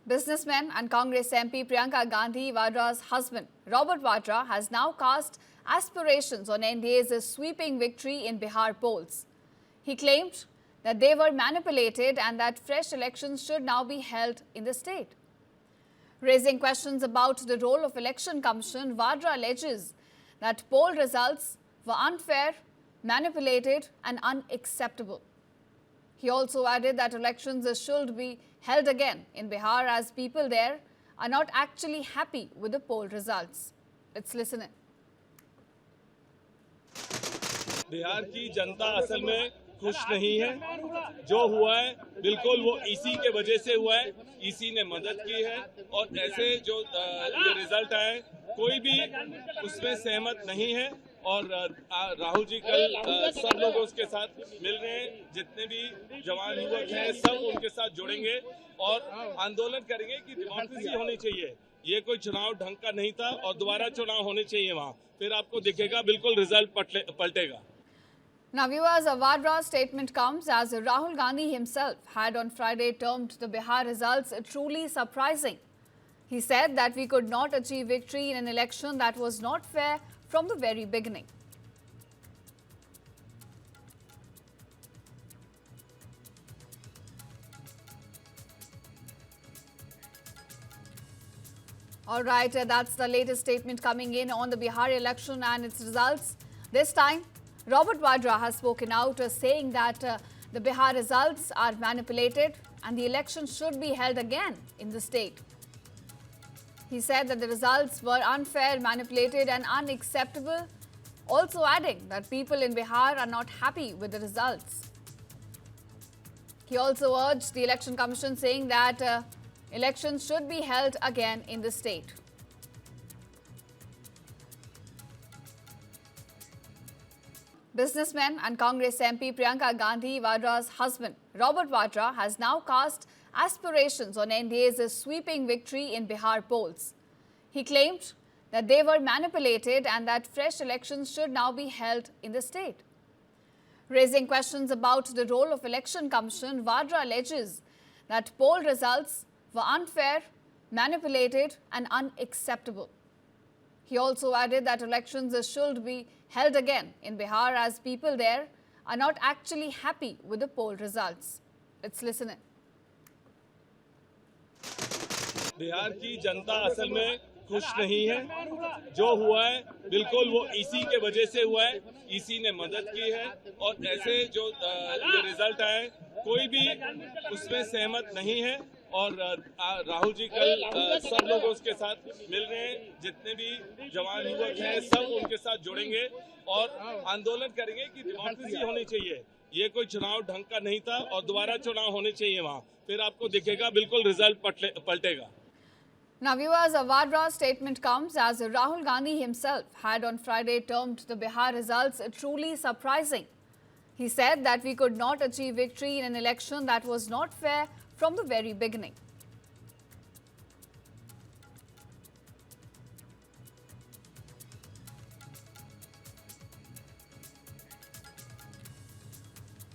Businessman and Congress MP Priyanka Gandhi Vadra's husband, Robert Vadra, has now cast aspirations on NDA's sweeping victory in Bihar polls. He claimed that they were manipulated and that fresh elections should now be held in the state. Raising questions about the role of Election Commission, Vadra alleges that poll results were unfair, manipulated and unacceptable. He also added that elections should be held again in Bihar as people there are not actually happy with the poll results. Let's listen in. Bihar की जनता असल में खुश नहीं है। जो हुआ है बिल्कुल वो इसी के वजह से हुआ है, इसी ने मदद की है और ऐसे जो ये रिजल्ट आए कोई भी उसमें सहमत नहीं है। और राहुल जी कल सब लोग उसके साथ मिल रहे हैं, जितने भी जवान युवक हैं सब उनके साथ जुड़ेंगे और आंदोलन करेंगे कि डेमोक्रेसी होनी चाहिए। ये कोई चुनाव ढंग का नहीं था और दोबारा चुनाव होने चाहिए वहाँ, फिर आपको दिखेगा बिल्कुल result पलटेगा। Now viewers, Vadra's statement comes as Rahul Gandhi himself had on Friday termed the Bihar results truly surprising. He said that we could not achieve victory in an election that was not fair from the very beginning. Alright, that's the latest statement coming in on the Bihar election and its results. This time, Robert Vadra has spoken out saying that the Bihar results are manipulated and the election should be held again in the state. He said that the results were unfair, manipulated and unacceptable, also adding that people in Bihar are not happy with the results. He also urged the Election Commission saying that elections should be held again in the state. Businessman and Congress MP Priyanka Gandhi Vadra's husband, Robert Vadra, has now cast aspirations on NDA's sweeping victory in Bihar polls. He claimed that they were manipulated and that fresh elections should now be held in the state. Raising questions about the role of Election Commission, Vadra alleges that poll results were unfair, manipulated and unacceptable. He also added that elections should be held again in Bihar as people there are not actually happy with the poll results. Let's listen in. Bihar की जनता असल में खुश नहीं है। जो हुआ है बिल्कुल वो इसी के वजह से हुआ है, इसी ने मदद की है और ऐसे जो ये रिजल्ट आए कोई भी उसमें सहमत नहीं है। और राहुल जी कल सब लोग उसके साथ मिल रहे हैं, जितने भी जवान युवक हैं सब उनके साथ जुड़ेंगे और आंदोलन करेंगे कि डेमोक्रेसी होनी चाहिए। ये कोई चुनाव ढंग का नहीं था और दोबारा चुनाव होने चाहिए वहाँ, फिर आपको दिखेगा बिल्कुल result पलटेगा। Now viewers, Vadra's statement comes as Rahul Gandhi himself had on Friday termed the Bihar results truly surprising. He said that we could not achieve victory in an election that was not fair from the very beginning.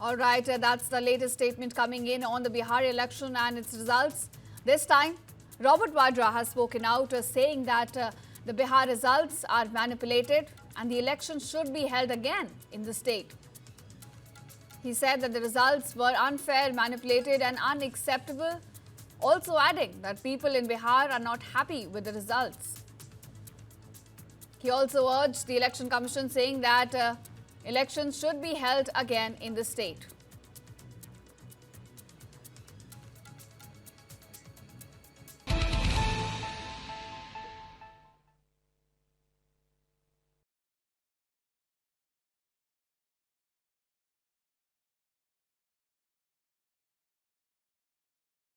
Alright, that's the latest statement coming in on the Bihar election and its results. This time, Robert Vadra has spoken out saying that the Bihar results are manipulated and the election should be held again in the state. He said that the results were unfair, manipulated and unacceptable, also adding that people in Bihar are not happy with the results. He also urged the Election Commission saying that elections should be held again in the state.